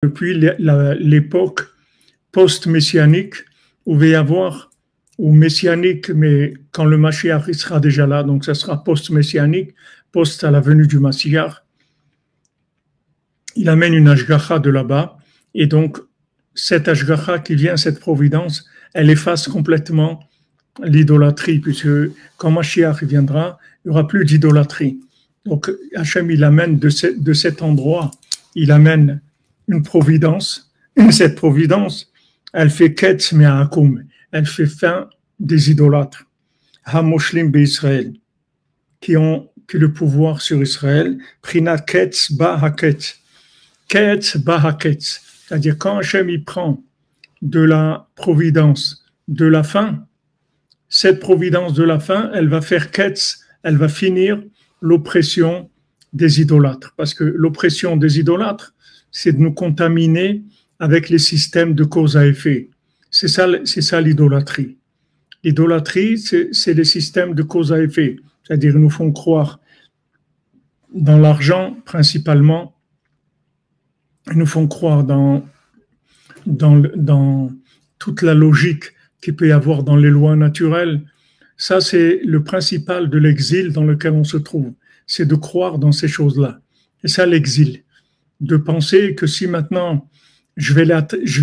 depuis l'époque post-messianique, où il va y avoir, ou messianique, mais quand le Mashiach il sera déjà là, donc ça sera post-messianique, post à la venue du Mashiach, il amène une ashgacha de là-bas, et donc cette ashgacha qui vient, cette providence, elle efface complètement l'idolâtrie, puisque quand Mashiach viendra, il n'y aura plus d'idolâtrie. Donc Hachem, il amène de cet endroit, il amène une providence, et cette providence, elle fait ketz me'akum, elle fait fin des idolâtres, hamoshlim be'Israël, qui ont le pouvoir sur Israël, prina ketz ba haketz, ketz ba haketz, c'est-à-dire quand Hachem il prend de la providence de la fin, cette providence de la fin, elle va faire ketz, elle va finir l'oppression des idolâtres, parce que l'oppression des idolâtres, c'est de nous contaminer avec les systèmes de cause à effet. C'est ça l'idolâtrie. L'idolâtrie, c'est les systèmes de cause à effet. C'est-à-dire, ils nous font croire dans l'argent, principalement, ils nous font croire dans toute la logique qu'il peut y avoir dans les lois naturelles. Ça, c'est le principal de l'exil dans lequel on se trouve. C'est de croire dans ces choses-là. Et ça, l'exil. De penser que si maintenant je vais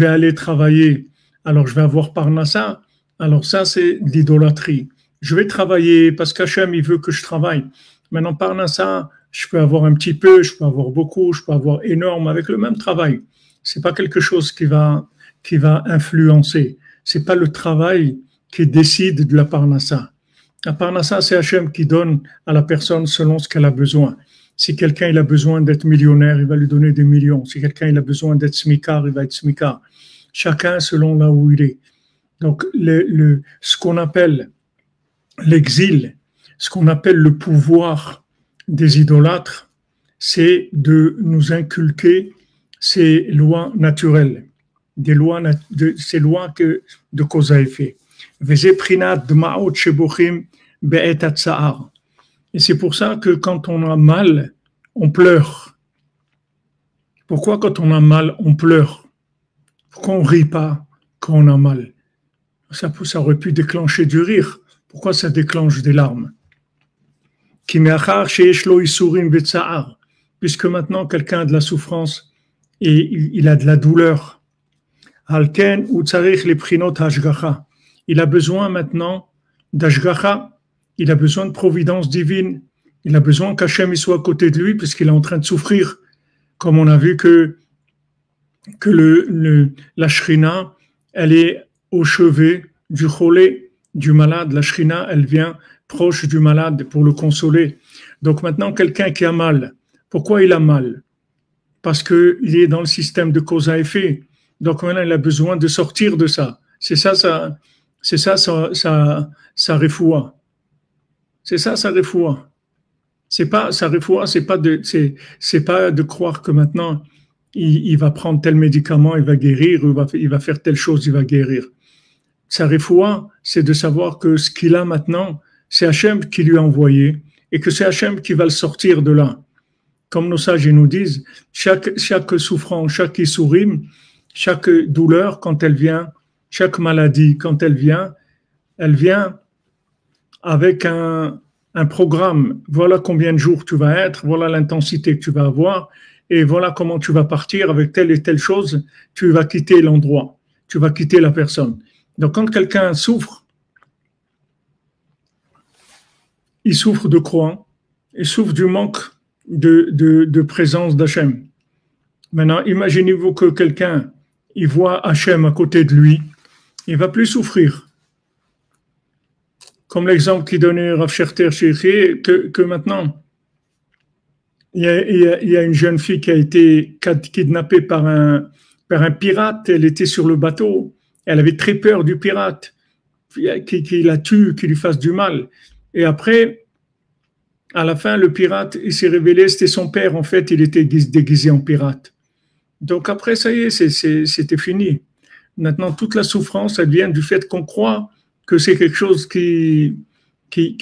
aller travailler, alors je vais avoir Parnassa, alors ça c'est l'idolâtrie. Je vais travailler parce qu'Hachem il veut que je travaille. Maintenant Parnassa, je peux avoir un petit peu, je peux avoir beaucoup, je peux avoir énorme avec le même travail. C'est pas quelque chose qui va influencer. C'est pas le travail qui décide de la Parnassa. La Parnassa, c'est Hachem qui donne à la personne selon ce qu'elle a besoin. Si quelqu'un il a besoin d'être millionnaire, il va lui donner des millions. Si quelqu'un il a besoin d'être smicard, il va être smicard. Chacun selon là où il est. Donc, ce qu'on appelle l'exil, ce qu'on appelle le pouvoir des idolâtres, c'est de nous inculquer ces lois naturelles, ces lois de cause à effet. Et c'est pour ça que quand on a mal, on pleure. Pourquoi quand on a mal, on pleure? Pourquoi on ne rit pas quand on a mal? Ça aurait pu déclencher du rire. Pourquoi ça déclenche des larmes? Puisque maintenant quelqu'un a de la souffrance et il a de la douleur. Il a besoin maintenant d'ashgacha. Il a besoin de providence divine. Il a besoin qu'Hachem soit à côté de lui puisqu'il est en train de souffrir. Comme on a vu que la shrina, elle est au chevet du cholé, du malade. La shrina, elle vient proche du malade pour le consoler. Donc maintenant, quelqu'un qui a mal, pourquoi il a mal? Parce qu'il est dans le système de cause à effet. Donc maintenant, il a besoin de sortir de ça. C'est ça sa refoua. C'est ça sa refoua. C'est pas sa refoua, c'est pas de croire que maintenant il va prendre tel médicament, il va guérir, il va faire telle chose, il va guérir. Sa refoua, c'est de savoir que ce qu'il a maintenant, c'est Hachem qui lui a envoyé et que c'est Hachem qui va le sortir de là. Comme nos sages nous disent, chaque souffrance, chaque issourim, chaque douleur quand elle vient, chaque maladie quand elle vient avec un programme. Voilà combien de jours tu vas être, voilà l'intensité que tu vas avoir, et voilà comment tu vas partir avec telle et telle chose. Tu vas quitter l'endroit, tu vas quitter la personne. Donc quand quelqu'un souffre, il souffre de quoi? Il souffre du manque de présence d'Hachem. Maintenant, imaginez-vous que quelqu'un, il voit Hachem à côté de lui, il va plus souffrir. Comme l'exemple qu'il donnait Rav Scherter Shekhi, que maintenant, il y a une jeune fille qui a été kidnappée par un pirate. Elle était sur le bateau. Elle avait très peur du pirate, qui la tue, qui lui fasse du mal. Et après, à la fin, le pirate, il s'est révélé, c'était son père. En fait, il était déguisé en pirate. Donc après, ça y est, c'était fini. Maintenant, toute la souffrance, elle vient du fait qu'on croit que c'est quelque chose qui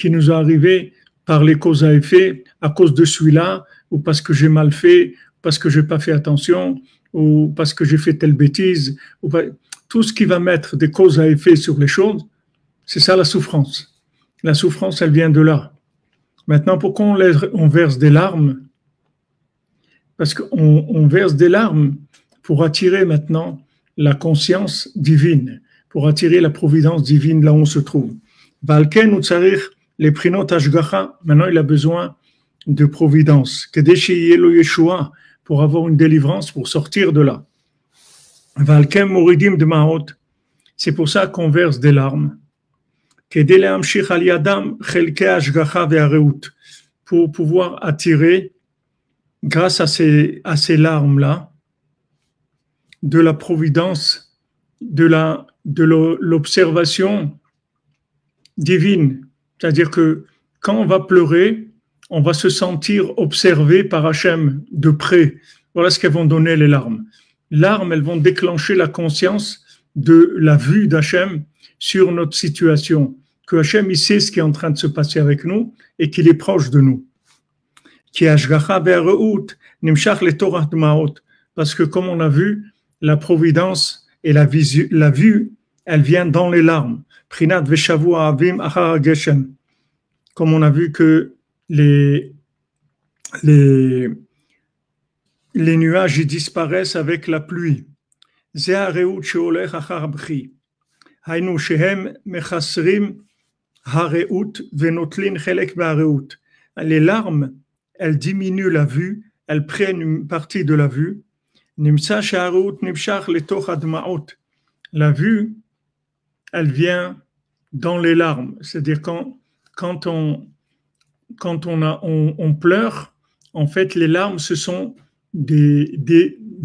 nous est arrivé par les causes à effet, à cause de celui-là, ou parce que j'ai mal fait, parce que j'ai pas fait attention, ou parce que j'ai fait telle bêtise, tout ce qui va mettre des causes à effet sur les choses, c'est ça la souffrance. La souffrance, elle vient de là. Maintenant, pourquoi on verse des larmes? Parce qu'on verse des larmes pour attirer maintenant la conscience divine, pour attirer la providence divine là où on se trouve. Valken ou tsarir les prinot ashgacha, maintenant il a besoin de providence. Kedeshiyelo Yeshua, pour avoir une délivrance, pour sortir de là. Valken moridim de maot, c'est pour ça qu'on verse des larmes. Kedele amshich al yadam chelke ashgacha ve'areut, pour pouvoir attirer, grâce à ces larmes-là, de la providence, de l'observation divine. C'est-à-dire que quand on va pleurer, on va se sentir observé par Hachem de près. Voilà ce qu'elles vont donner les larmes. Les larmes, elles vont déclencher la conscience de la vue d'Hachem sur notre situation. Que Hachem, il sait ce qui est en train de se passer avec nous et qu'il est proche de nous. Parce que comme on a vu, la providence et la vue, elle vient dans les larmes. Comme on a vu que les nuages ils disparaissent avec la pluie. Les larmes, elles diminuent la vue, elles prennent une partie de la vue. La vue, elle vient dans les larmes. C'est-à-dire quand on pleure, en fait, les larmes, ce sont de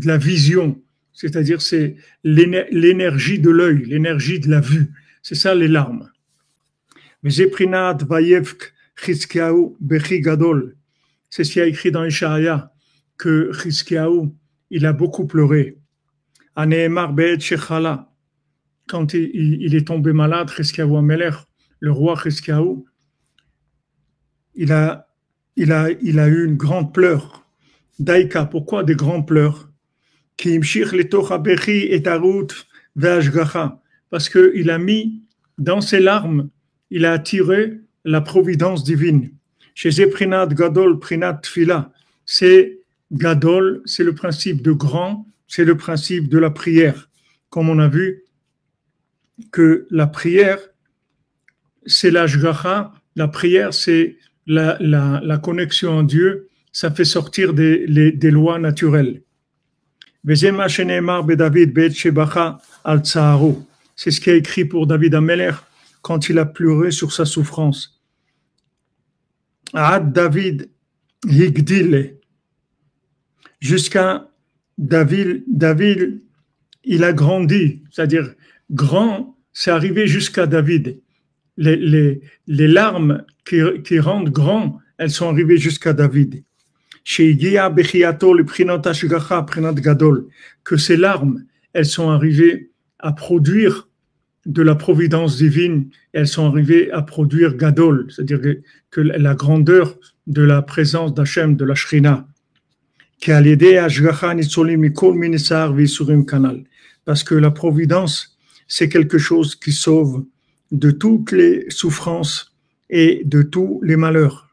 la vision. C'est-à-dire c'est l'énergie de l'œil, l'énergie de la vue. C'est ça les larmes. C'est ce qui a écrit dans Ishaïa que Chizkiyahu, il a beaucoup pleuré. Quand il est tombé malade, Chizkiyahu Amelech, le roi Chizkiyahu, il a eu une grande pleure. Daïka, pourquoi des grands pleurs? Parce qu'il a mis dans ses larmes, il a attiré la providence divine. Chez Prinat Gadol, Prinat Tfila, c'est Gadol, c'est le principe de grand, c'est le principe de la prière. Comme on a vu que la prière, c'est l'ashgacha, la prière, c'est la connexion en Dieu, ça fait sortir des lois naturelles. C'est ce qui est écrit pour David Amelech quand il a pleuré sur sa souffrance. Ad David Higdile, jusqu'à David, il a grandi, c'est-à-dire grand, c'est arrivé jusqu'à David. Les larmes qui rendent grand, elles sont arrivées jusqu'à David. Que ces larmes, elles sont arrivées à produire de la providence divine, elles sont arrivées à produire Gadol, c'est-à-dire que la grandeur de la présence d'Hachem, de la Shrina. Parce que la providence, c'est quelque chose qui sauve de toutes les souffrances et de tous les malheurs.